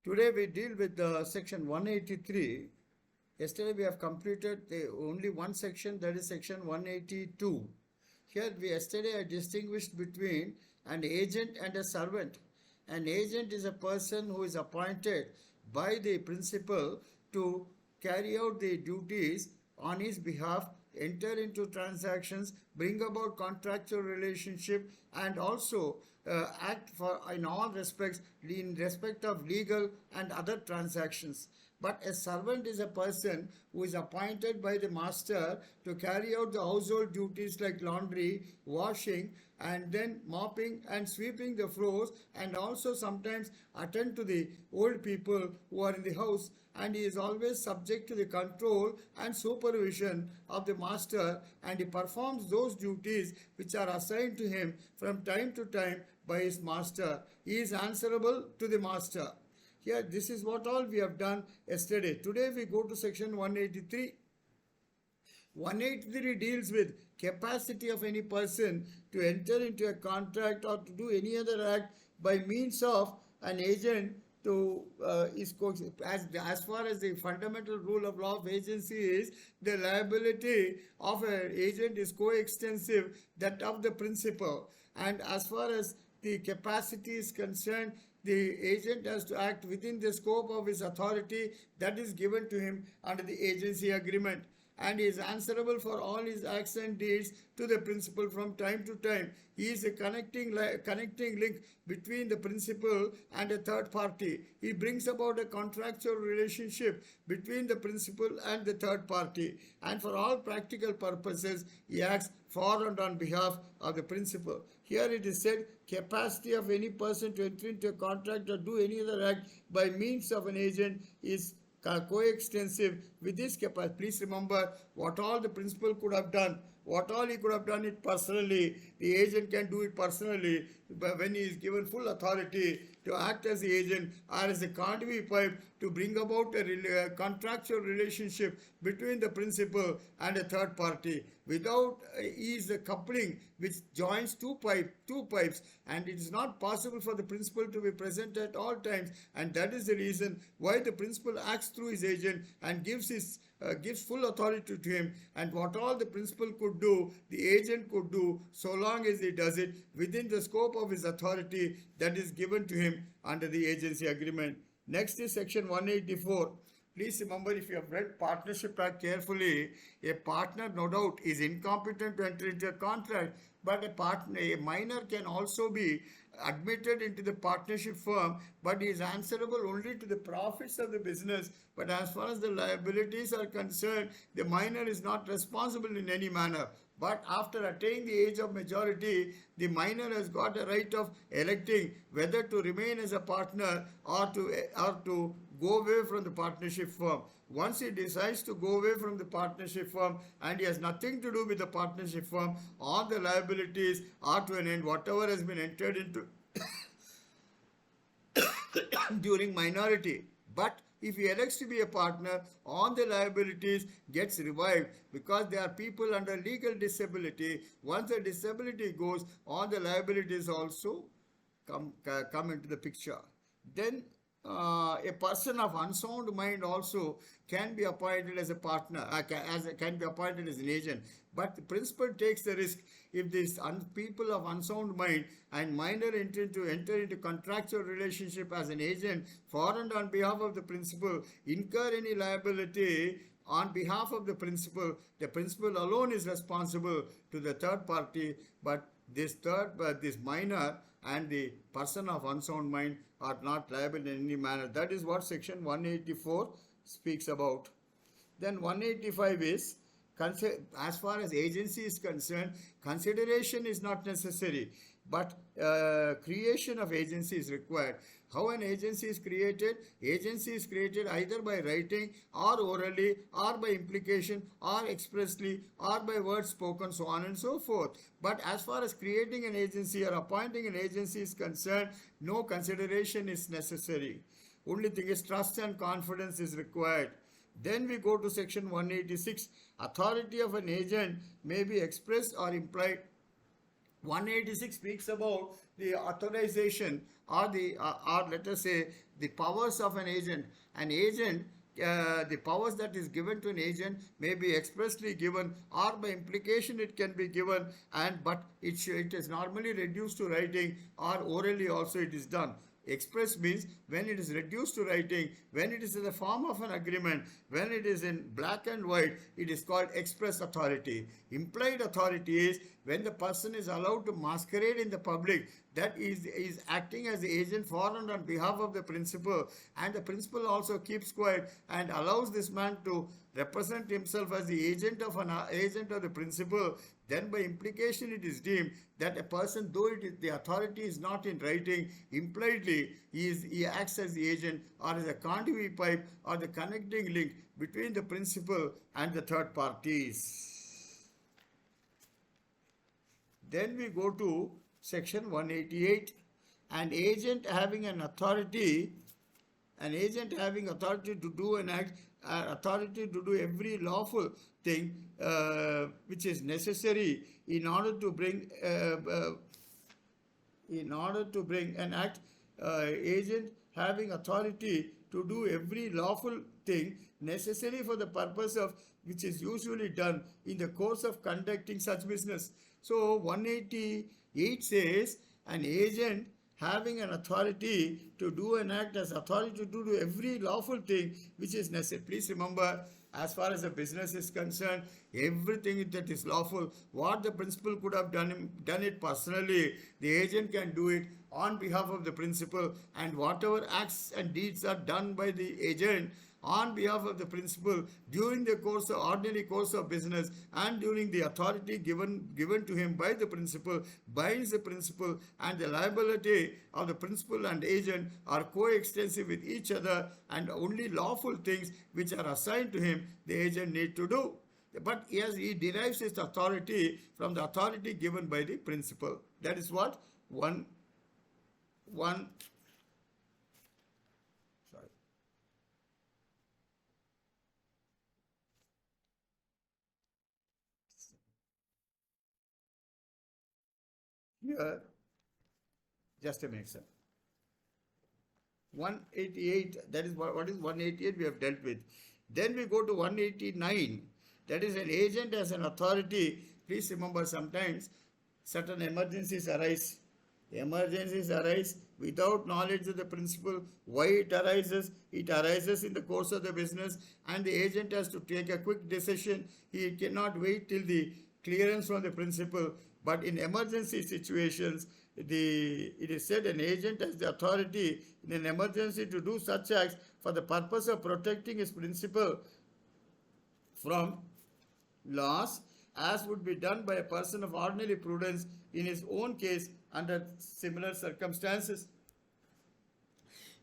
Today we deal with section 183. Yesterday we have completed the only one section, that is section 182. Here yesterday I distinguished between an agent and a servant. An agent is a person who is appointed by the principal to carry out the duties on his behalf, enter into transactions, bring about contractual relationship, and also act for in all respects in respect of legal and other transactions. But a servant is a person who is appointed by the master to carry out the household duties like laundry, washing, and then mopping and sweeping the floors, and also sometimes attend to the old people who are in the house. And he is always subject to the control and supervision of the master, and he performs those duties which are assigned to him from time to time by his master. He is answerable to the master. Here, this is what all we have done yesterday. Today we go to section 183. 183 deals with capacity of any person to enter into a contract or to do any other act by means of an agent to as far as the fundamental rule of law of agency is, the liability of an agent is coextensive that of the principal. And as far as the capacity is concerned, the agent has to act within the scope of his authority that is given to him under the agency agreement, and he is answerable for all his acts and deeds to the principal from time to time. He is a connecting link between the principal and a third party. He brings about a contractual relationship between the principal and the third party, and for all practical purposes he acts for and on behalf of the principal. Here it is said, capacity of any person to enter into a contract or do any other act by means of an agent is coextensive with this capacity. Please remember what all the principal could have done. What all he could have done it personally, the agent can do it personally, but when he is given full authority to act as the agent or as a conduit pipe to bring about a contractual relationship between the principal and a third party. Without is a coupling which joins two pipes, and it is not possible for the principal to be present at all times, and that is the reason why the principal acts through his agent and gives full authority to him, and what all the principal could do, the agent could do, so long as he does it within the scope of his authority that is given to him under the agency agreement. Next is section 184. Please remember, if you have read Partnership Act carefully, a partner no doubt is incompetent to enter into a contract, but a minor can also be admitted into the partnership firm, but he is answerable only to the profits of the business. But as far as the liabilities are concerned, the minor is not responsible in any manner. But after attaining the age of majority, the minor has got a right of electing whether to remain as a partner or to go away from the partnership firm. Once he decides to go away from the partnership firm and he has nothing to do with the partnership firm, all the liabilities are to an end, whatever has been entered into during minority. But if he elects to be a partner, all the liabilities gets revived because there are people under legal disability. Once the disability goes, all the liabilities also come into the picture. Then a person of unsound mind also can be appointed as a partner, can be appointed as an agent. But the principal takes the risk if these people of unsound mind and minor enter into contractual relationship as an agent for and on behalf of the principal, incur any liability on behalf of the principal alone is responsible to the third party, but this minor and the person of unsound mind are not liable in any manner. That is what section 184 speaks about. Then 185 is, as far as agency is concerned, consideration is not necessary, but creation of agency is required. How an agency is created? Agency is created either by writing or orally or by implication or expressly or by words spoken, so on and so forth. But as far as creating an agency or appointing an agency is concerned, no consideration is necessary. Only thing is trust and confidence is required. Then we go to section 186. Authority of an agent may be expressed or implied 186 speaks about the authorization or or let us say the powers of an agent. An agent, the powers that is given to an agent may be expressly given or by implication it can be given, and but it is normally reduced to writing or orally also it is done. Express means when it is reduced to writing, when it is in the form of an agreement, when it is in black and white, it is called express authority. Implied authority is when the person is allowed to masquerade in the public, that is acting as the agent for and on behalf of the principal, and the principal also keeps quiet and allows this man to represent himself as the agent of an agent of the principal. Then by implication it is deemed that a person, though the authority is not in writing, impliedly he acts as the agent or as a conduit pipe or the connecting link between the principal and the third parties. Then we go to section 188. An agent having authority to do an act, authority to do every lawful thing which is necessary in order to bring an act. Agent having authority to do every lawful thing necessary for the purpose of which is usually done in the course of conducting such business. So 188 says an agent having an authority to do an act as authority to do every lawful thing which is necessary. Please remember, as far as the business is concerned, everything that is lawful, what the principal could have done it personally, the agent can do it on behalf of the principal, and whatever acts and deeds are done by the agent on behalf of the principal during the ordinary course of business and during the authority given to him by the principal binds the principal, and the liability of the principal and agent are coextensive with each other, and only lawful things which are assigned to him the agent need to do. But yes, he derives his authority from the authority given by the principal. That is what one here, just a minute, sir. 188, that is what is 188 we have dealt with. Then we go to 189, that is an agent as an authority. Please remember, sometimes certain emergencies arise. Emergencies arise without knowledge of the principal. Why it arises? It arises in the course of the business, and the agent has to take a quick decision. He cannot wait till the clearance from the principal. But in emergency situations, it is said an agent has the authority in an emergency to do such acts for the purpose of protecting his principal from loss, as would be done by a person of ordinary prudence in his own case under similar circumstances.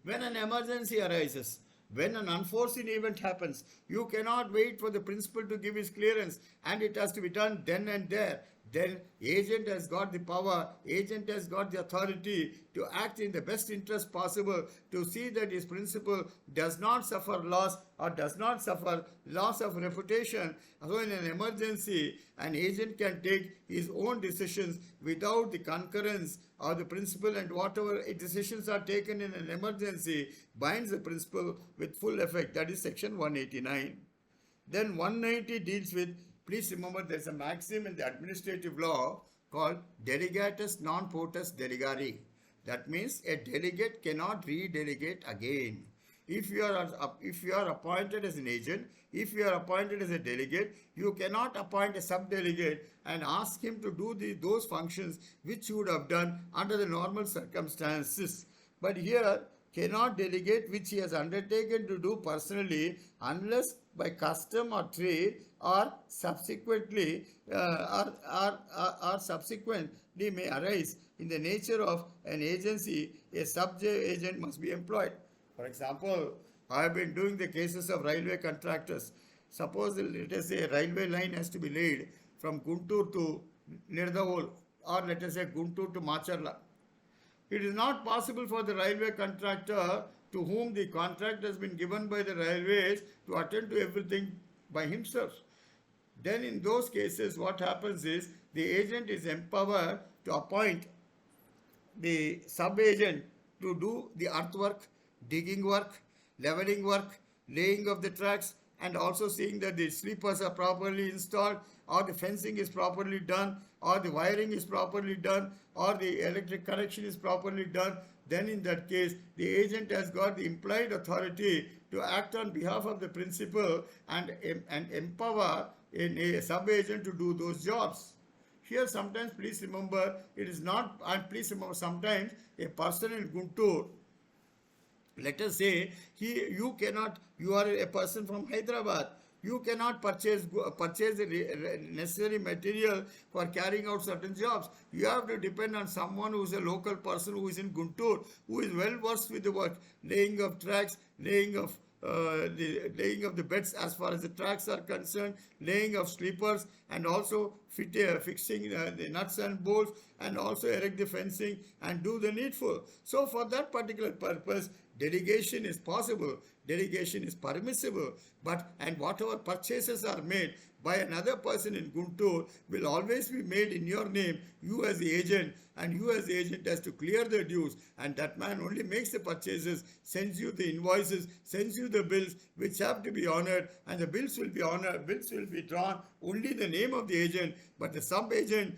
When an emergency arises, when an unforeseen event happens, you cannot wait for the principal to give his clearance, and it has to be done then and there. Then agent has got the power, agent has got the authority to act in the best interest possible to see that his principal does not suffer loss or does not suffer loss of reputation. So in an emergency, an agent can take his own decisions without the concurrence of the principal, and whatever decisions are taken in an emergency binds the principal with full effect. That is section 189. Then 190 deals with, please remember, there is a maxim in the administrative law called delegatus non potest delegari. That means a delegate cannot re-delegate again. If you are appointed as an agent, if you are appointed as a delegate, you cannot appoint a sub-delegate and ask him to do those functions which you would have done under the normal circumstances. But here, cannot delegate which he has undertaken to do personally unless by custom or trade or subsequently subsequently may arise in the nature of an agency, a sub-agent must be employed. For example, I have been doing the cases of railway contractors. Suppose, let us say, a railway line has to be laid from Guntur to Nirdavol, or let us say Guntur to Macharla. It is not possible for the railway contractor to whom the contract has been given by the railways to attend to everything by himself. Then in those cases, what happens is the agent is empowered to appoint the sub-agent to do the earthwork, digging work, leveling work, laying of the tracks, and also seeing that the sleepers are properly installed, or the fencing is properly done, or the wiring is properly done, or the electric connection is properly done. Then in that case, the agent has got the implied authority to act on behalf of the principal and empower a sub-agent to do those jobs. Here sometimes please remember it is not, and please remember sometimes a person in Guntur, let us say you are a person from Hyderabad, you cannot purchase the necessary material for carrying out certain jobs. You have to depend on someone who is a local person who is in Guntur, who is well versed with the work, laying of tracks, the laying of the beds as far as the tracks are concerned, laying of sleepers, and also fixing the nuts and bolts, and also erect the fencing and do the needful. So for that particular purpose, delegation is possible, delegation is permissible, and whatever purchases are made by another person in Guntur will always be made in your name, you as the agent, and you as the agent has to clear the dues, and that man only makes the purchases, sends you the invoices, sends you the bills which have to be honored, and the bills will be honored, bills will be drawn only in the name of the agent, but the sub-agent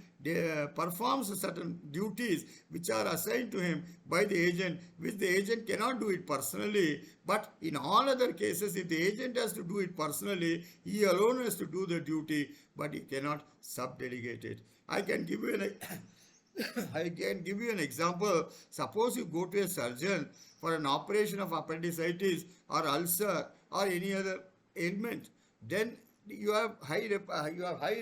performs certain duties which are assigned to him by the agent, which the agent cannot do it personally. But in all other cases, if the agent has to do it personally, he alone has to do the duty, but he cannot subdelegate it. I can give you an example. Suppose you go to a surgeon for an operation of appendicitis or ulcer or any other ailment, then you have high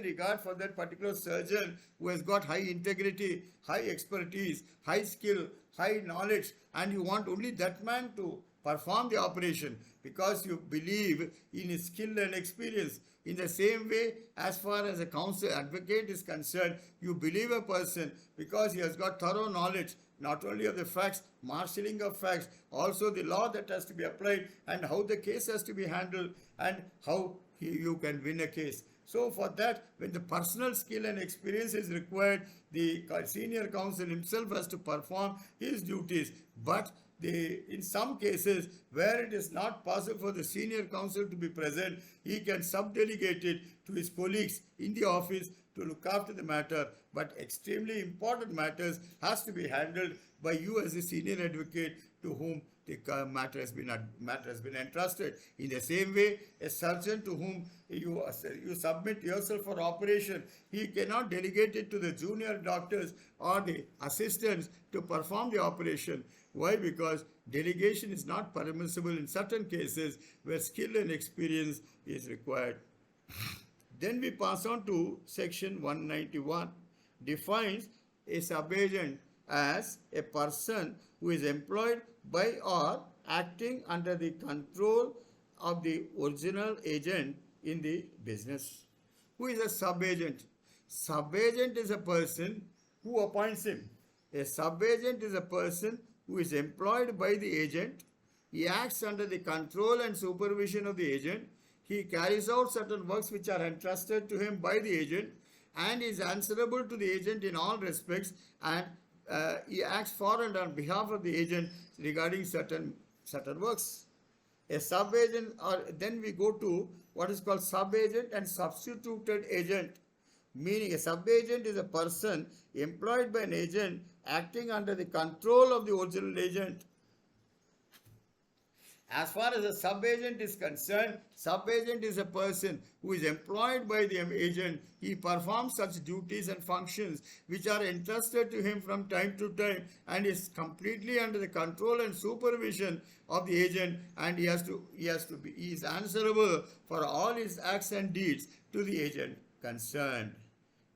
regard for that particular surgeon who has got high integrity, high expertise, high skill, high knowledge, and you want only that man to perform the operation because you believe in his skill and experience. In the same way, as far as a counsel advocate is concerned, you believe a person because he has got thorough knowledge, not only of the facts, marshalling of facts, also the law that has to be applied and how the case has to be handled and how you can win a case. So for that, when the personal skill and experience is required, the senior counsel himself has to perform his duties. But in some cases where it is not possible for the senior counsel to be present, he can subdelegate it to his colleagues in the office to look after the matter. But extremely important matters has to be handled by you as a senior advocate to whom the matter has been entrusted. In the same way, a surgeon to whom you submit yourself for operation, he cannot delegate it to the junior doctors or the assistants to perform the operation. Why? Because delegation is not permissible in certain cases where skill and experience is required. Then we pass on to section 191. Defines a subagent as a person who is employed by or acting under the control of the original agent in the business. Who is a subagent? Subagent is a person who appoints him. A subagent is a person who is employed by the agent. He acts under the control and supervision of the agent. He carries out certain works which are entrusted to him by the agent and is answerable to the agent in all respects, and he acts for and on behalf of the agent regarding certain works. A sub-agent, or then we go to what is called sub-agent and substituted agent. Meaning a sub-agent is a person employed by an agent acting under the control of the original agent. As far as a sub-agent is concerned, sub-agent is a person who is employed by the agent. He performs such duties and functions which are entrusted to him from time to time and is completely under the control and supervision of the agent, and he is answerable for all his acts and deeds to the agent concerned.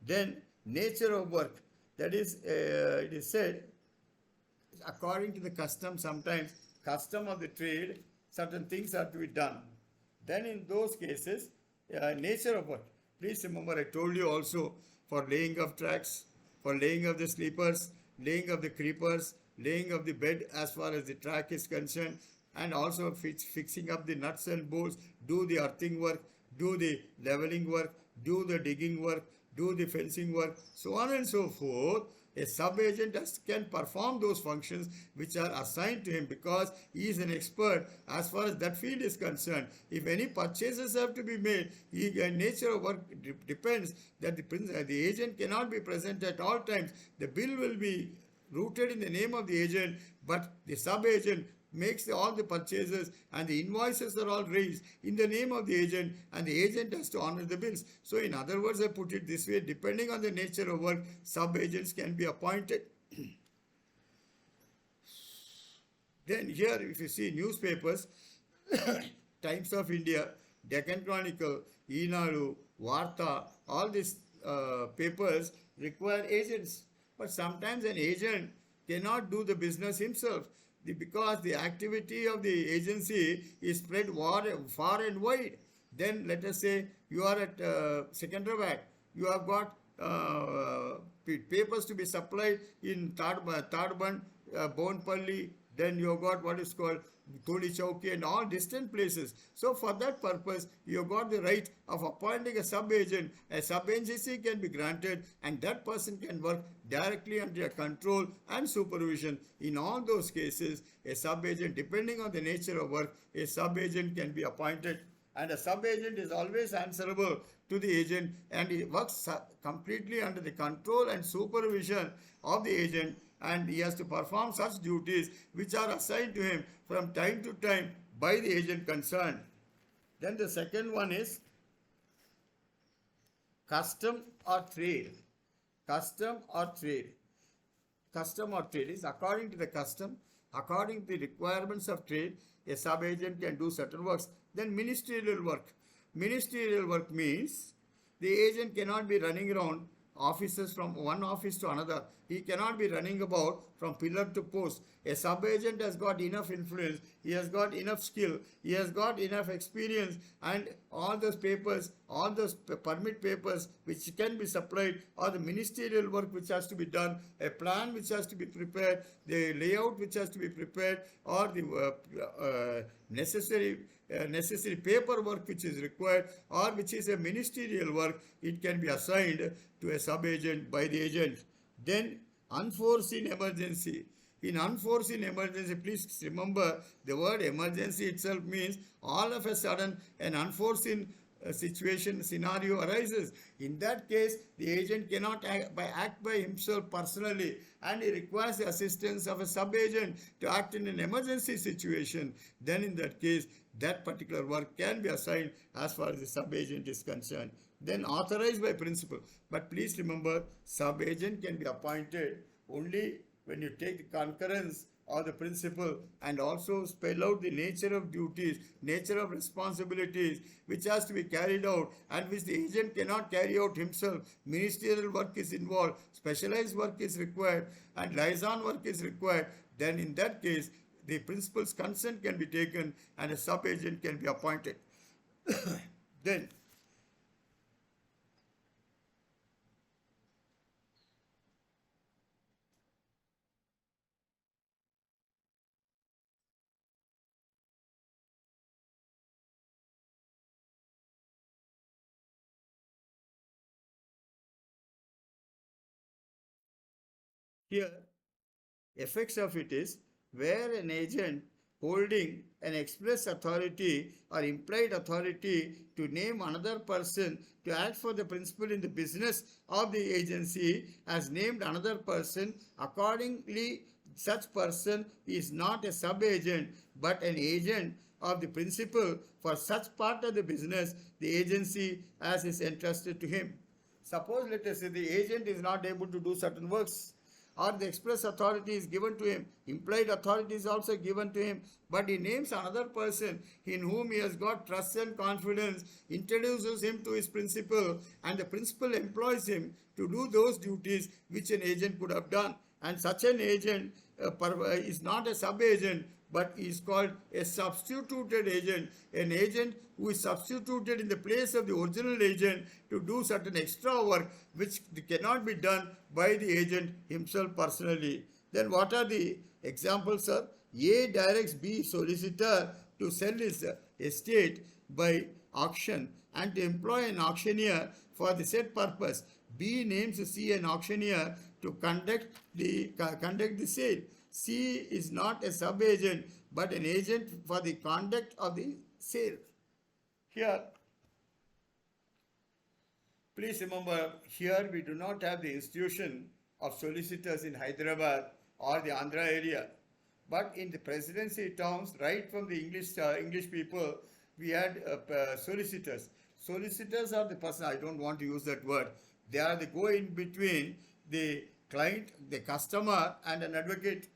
Then nature of work, that is, it is said, according to the custom, sometimes custom of the trade, certain things are to be done. Then in those cases, nature of work. Please remember I told you also for laying of tracks, for laying of the sleepers, laying of the creepers, laying of the bed as far as the track is concerned, and also fixing up the nuts and bolts, do the earthing work, do the leveling work, do the digging work, do the fencing work, so on and so forth. A sub-agent can perform those functions which are assigned to him because he is an expert as far as that field is concerned. If any purchases have to be made, nature of work depends that the agent cannot be present at all times. The bill will be routed in the name of the agent, but the sub-agent makes all the purchases and the invoices are all raised in the name of the agent, and the agent has to honor the bills. So in other words, I put it this way, depending on the nature of work, sub-agents can be appointed. Then here, if you see newspapers, Times of India, Deccan Chronicle, Eenadu, Varta, all these papers require agents. But sometimes an agent cannot do the business himself because the activity of the agency is spread far and wide. Then let us say you are at Secunderabad, you have got papers to be supplied in Tadban, Bonpalli, then you have got what is called Todi Chowki and all distant places. So for that purpose, you have got the right of appointing a sub-agent. A sub-agency can be granted and that person can work directly under your control and supervision. In all those cases, a sub-agent, depending on the nature of work, a sub-agent can be appointed. And a sub-agent is always answerable to the agent and he works completely under the control and supervision of the agent, and he has to perform such duties which are assigned to him from time to time by the agent concerned. Then the second one is custom or trade. Custom or trade. Custom or trade is according to the custom, according to the requirements of trade, a sub-agent can do certain works. Then ministerial work. Ministerial work means the agent cannot be running around offices from one office to another. He cannot be running about from pillar to post. A sub-agent has got enough influence, he has got enough skill, he has got enough experience, and all those papers, all those permit papers which can be supplied, or the ministerial work which has to be done, a plan which has to be prepared, the layout which has to be prepared, or the necessary paperwork which is required, or which is a ministerial work, it can be assigned to a sub-agent by the agent. Then unforeseen emergency. In unforeseen emergency, please remember the word emergency itself means all of a sudden an unforeseen scenario arises. In that case, the agent cannot act by himself personally, and he requires the assistance of a sub-agent to act in an emergency situation. Then in that case, that particular work can be assigned as far as the sub-agent is concerned. Then authorized by principal. But please remember, sub-agent can be appointed only when you take the concurrence or the principal and also spell out the nature of duties, nature of responsibilities which has to be carried out and which the agent cannot carry out himself. Ministerial work is involved, specialized work is required, and liaison work is required. Then in that case, the principal's consent can be taken and a sub-agent can be appointed. Then here, effects of it is where an agent holding an express authority or implied authority to name another person to act for the principal in the business of the agency has named another person. Accordingly, such person is not a sub-agent but an agent of the principal for such part of the business the agency as is entrusted to him. Suppose, let us say, the agent is not able to do certain works, or the express authority is given to him, implied authority is also given to him, but he names another person in whom he has got trust and confidence, introduces him to his principal, and the principal employs him to do those duties which an agent could have done. And such an agent is not a sub-agent, but is called a substituted agent, an agent who is substituted in the place of the original agent to do certain extra work which cannot be done by the agent himself personally. Then what are the examples, sir? A directs B solicitor to sell his estate by auction and to employ an auctioneer for the said purpose. B names C an auctioneer to conduct the sale. C is not a sub-agent but an agent for the conduct of the sale. Here, please remember, here we do not have the institution of solicitors in Hyderabad or the Andhra area. But in the presidency towns, right from the English people, we had solicitors. Solicitors are the person, I don't want to use that word, they are the go in between the client, the customer, and an advocate.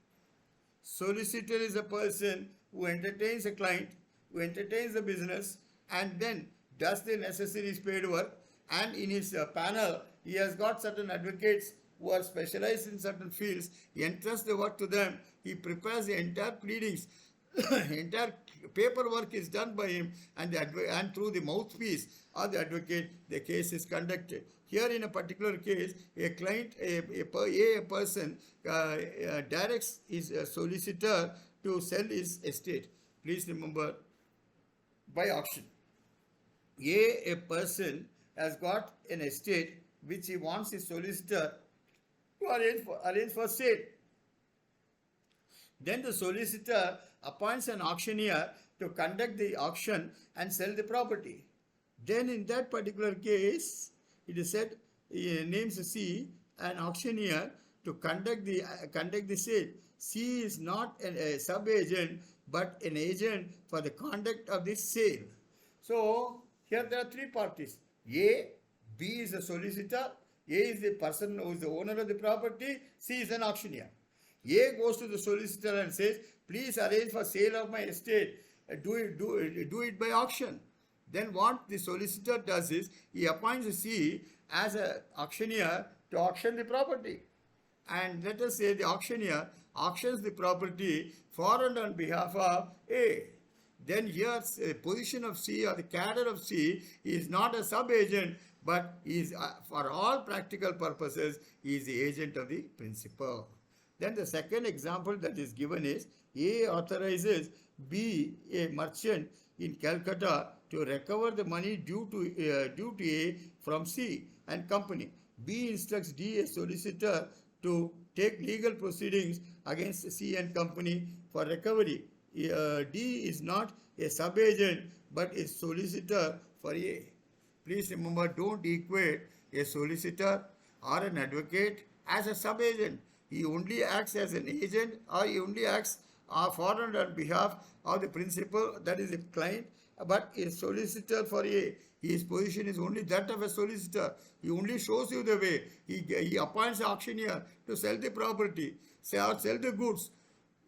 Solicitor is a person who entertains a client, who entertains the business, and then does the necessary paid work. And in his panel, he has got certain advocates who are specialized in certain fields. He entrusts the work to them. He prepares the entire pleadings. Entire paperwork is done by him, and through the mouthpiece of the advocate, the case is conducted. Here, in a particular case, a client, a person directs his solicitor to sell his estate. Please remember, by auction. A person has got an estate which he wants his solicitor to arrange for sale. Then the solicitor appoints an auctioneer to conduct the auction and sell the property. Then in that particular case, it is said, he names C, an auctioneer, to conduct the sale. C is not a sub-agent but an agent for the conduct of the sale. So here there are three parties. A, B is a solicitor, A is the person who is the owner of the property, C is an auctioneer. A goes to the solicitor and says, please arrange for sale of my estate, do it by auction. Then what the solicitor does is, he appoints C as an auctioneer to auction the property. And let us say the auctioneer auctions the property for and on behalf of A. Then here the position of C or the cadre of C is not a sub-agent, but is for all practical purposes, he is the agent of the principal. Then the second example that is given is, A authorizes B, a merchant in Calcutta, to recover the money due to A from C and company. B instructs D, a solicitor, to take legal proceedings against C and company for recovery. D is not a sub-agent but a solicitor for A. Please remember, don't equate a solicitor or an advocate as a sub-agent. He only acts as an agent, or he only acts for and on behalf of the principal, that is the client, but a solicitor for A. His position is only that of a solicitor. He only shows you the way. He appoints an auctioneer to sell the property, sell the goods.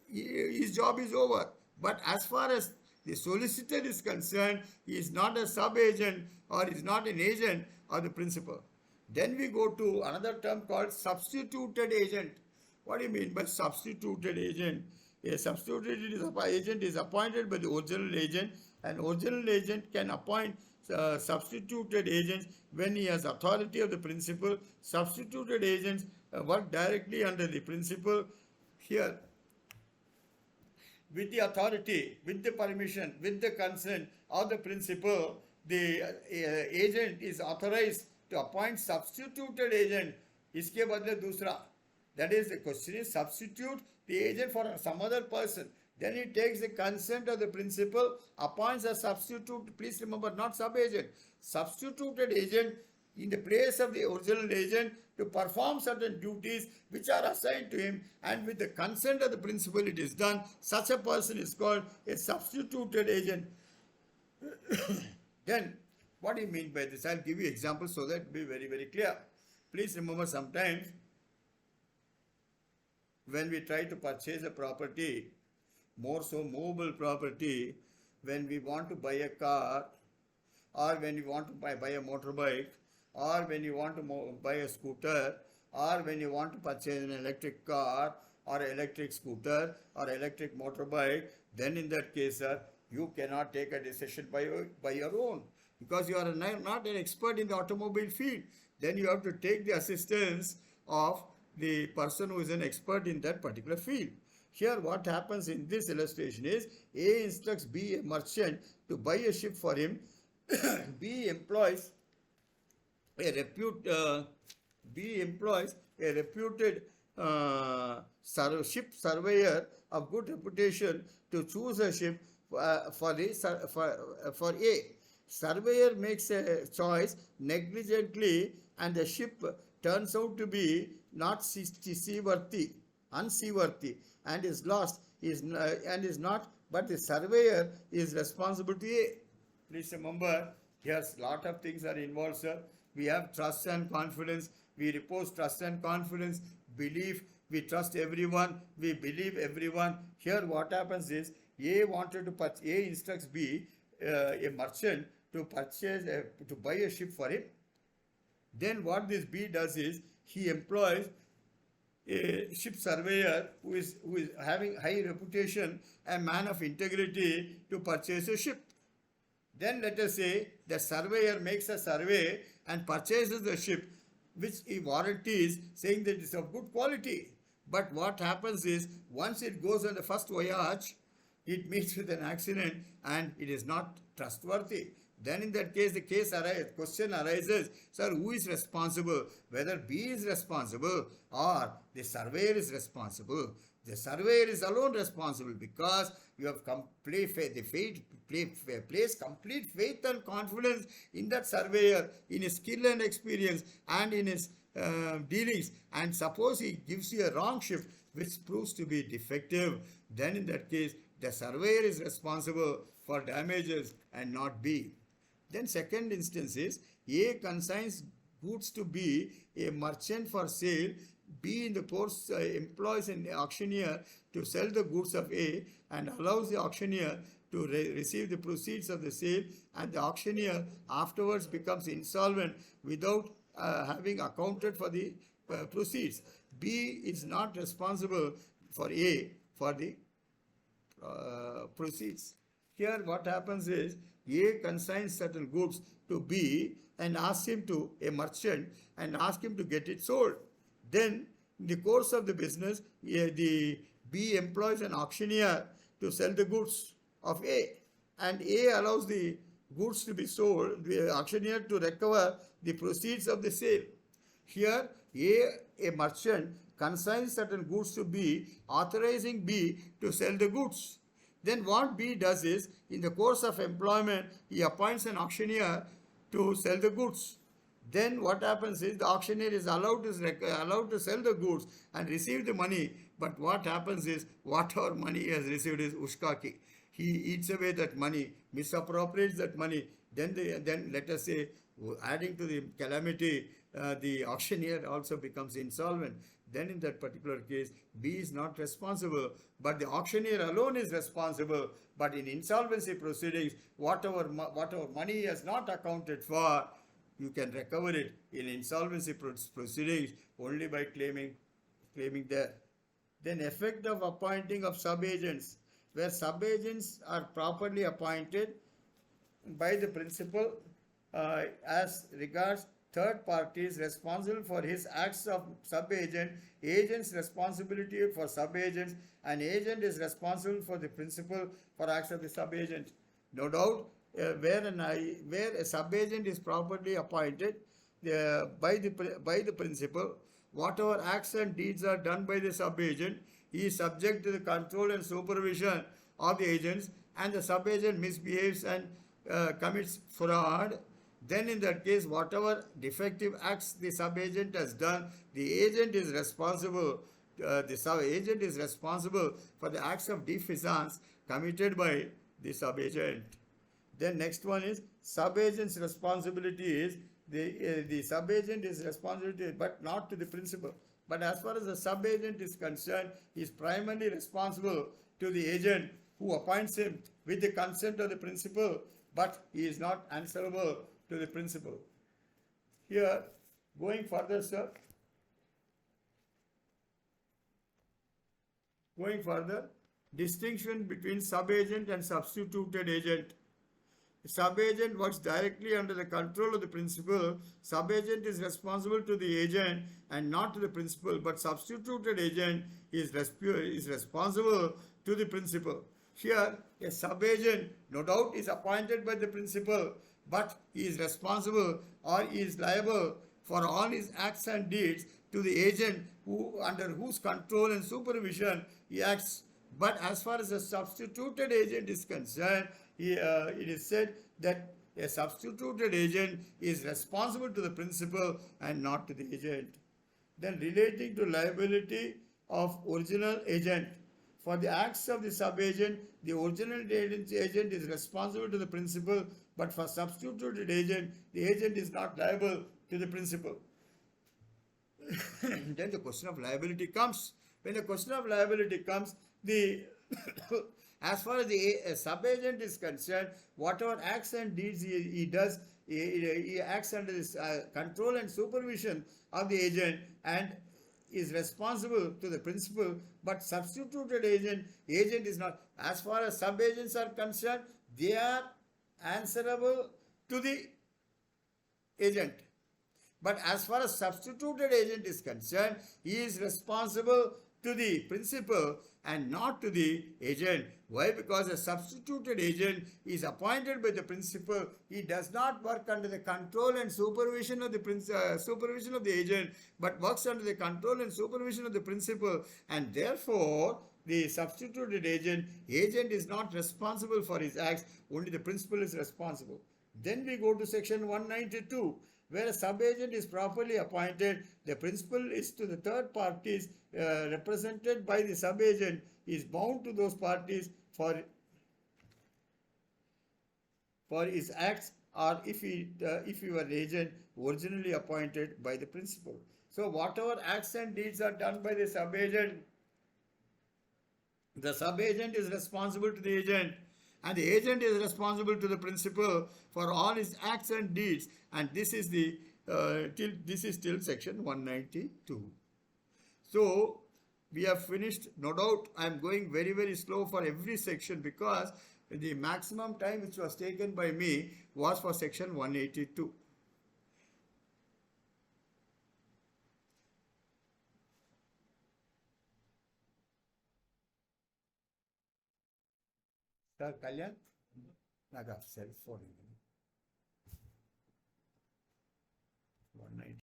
His job is over. But as far as the solicitor is concerned, he is not a sub-agent or is not an agent of the principal. Then we go to another term called substituted agent. What do you mean by substituted agent? A substituted agent is appointed by the original agent. An original agent can appoint substituted agents when he has authority of the principal. Substituted agents work directly under the principal. Here, with the authority, with the permission, with the consent of the principal, the agent is authorized to appoint substituted agent. Iske badle dusra. That is, the question is, substitute the agent for some other person. Then he takes the consent of the principal, appoints a substitute. Please remember, not sub-agent. Substituted agent in the place of the original agent to perform certain duties which are assigned to him, and with the consent of the principal it is done. Such a person is called a substituted agent. Then, what do you mean by this? I'll give you examples so that it will be very, very clear. Please remember, sometimes when we try to purchase a property, more so movable property, when we want to buy a car, or when you want to buy a motorbike, or when you want to buy a scooter, or when you want to purchase an electric car, or electric scooter, or electric motorbike, then in that case, sir, you cannot take a decision by your own, because you are not an expert in the automobile field. Then you have to take the assistance of the person who is an expert in that particular field. Here what happens in this illustration is, A instructs B, a merchant, to buy a ship for him. B employs a reputed ship surveyor of good reputation to choose a ship for A. Surveyor makes a choice negligently and the ship turns out to be not seaworthy, unseaworthy, and is lost and is not, but the surveyor is responsible to A. Please remember, yes, lot of things are involved, sir. We have trust and confidence. We repose trust and confidence, belief. We trust everyone. We believe everyone. Here, what happens is A wanted to purchase. A instructs B, a merchant, to purchase to buy a ship for him. Then what this B does is he employs a ship surveyor who is having high reputation, a man of integrity, to purchase a ship. Then let us say the surveyor makes a survey and purchases the ship, which he warranties, saying that it's of good quality. But what happens is, once it goes on the first voyage, it meets with an accident and it is not trustworthy. Then in that case, question arises, sir, who is responsible? Whether B is responsible or the surveyor is responsible. The surveyor is alone responsible because you have placed complete faith and confidence in that surveyor, in his skill and experience and in his dealings. And suppose he gives you a wrong ship which proves to be defective, then in that case, the surveyor is responsible for damages and not B. Then second instance is A consigns goods to B, a merchant for sale. B in the course employs an auctioneer to sell the goods of A and allows the auctioneer to receive the proceeds of the sale, and the auctioneer afterwards becomes insolvent without having accounted for the proceeds. B is not responsible for A for the proceeds. Here what happens is A consigns certain goods to B and asks him to, a merchant, and asks him to get it sold. Then in the course of the business, the B employs an auctioneer to sell the goods of A, and A allows the goods to be sold, the auctioneer to recover the proceeds of the sale. Here a merchant consigns certain goods to B, authorizing B to sell the goods. Then what B does is, in the course of employment, he appoints an auctioneer to sell the goods. Then what happens is the auctioneer is allowed to sell the goods and receive the money. But what happens is, whatever money he has received is ushkaki. He eats away that money, misappropriates that money. Then let us say, adding to the calamity, the auctioneer also becomes insolvent. Then in that particular case, B is not responsible, but the auctioneer alone is responsible. But in insolvency proceedings, whatever money he has not accounted for, you can recover it in insolvency proceedings only by claiming there. Then effect of appointing of sub-agents, where sub-agents are properly appointed by the principal as regards third parties responsible for his acts of sub-agent, agent's responsibility for sub-agents, and agent is responsible for the principal for acts of the sub-agent. No doubt, where a sub-agent is properly appointed by the principal, whatever acts and deeds are done by the sub-agent, he is subject to the control and supervision of the agents, and the sub-agent misbehaves and commits fraud. Then in that case, whatever defective acts the sub-agent has done, the agent is responsible. The sub-agent is responsible for the acts of defiance committed by the sub-agent. Then next one is sub-agent's responsibility is the sub-agent is responsible, but not to the principal. But as far as the sub-agent is concerned, he is primarily responsible to the agent who appoints him with the consent of the principal, but he is not answerable to the principal. Here, going further, sir. Going further, distinction between sub-agent and substituted agent. Sub-agent works directly under the control of the principal. Sub-agent is responsible to the agent and not to the principal, but substituted agent is responsible to the principal. Here, a sub-agent, no doubt, is appointed by the principal, but he is responsible or he is liable for all his acts and deeds to the agent who under whose control and supervision he acts. But as far as a substituted agent is concerned, it is said that a substituted agent is responsible to the principal and not to the agent. Then relating to liability of original agent. For the acts of the sub-agent, the original agent is responsible to the principal, but for substituted agent, the agent is not liable to the principal. Then the question of liability comes. When the question of liability comes, the as far as the sub-agent is concerned, whatever acts and deeds he does, he acts under this control and supervision of the agent and is responsible to the principal, but substituted agent is not. As far as sub-agents are concerned, they are answerable to the agent. But as far as substituted agent is concerned, he is responsible to the principal and not to the agent. Why? Because a substituted agent is appointed by the principal. He does not work under the control and supervision of the agent, but works under the control and supervision of the principal. And therefore, the substituted agent is not responsible for his acts. Only the principal is responsible. Then we go to section 192. Where a sub-agent is properly appointed, the principal is to the third parties represented by the sub-agent is bound to those parties for his acts, or if he were agent originally appointed by the principal. So whatever acts and deeds are done by the sub-agent is responsible to the agent, and the agent is responsible to the principal for all his acts and deeds. And this is the till section 192. So we have finished. No doubt I am going very, very slow for every section because the maximum time which was taken by me was for section 182. Sir Kalyan, Naga, cell phone. 190.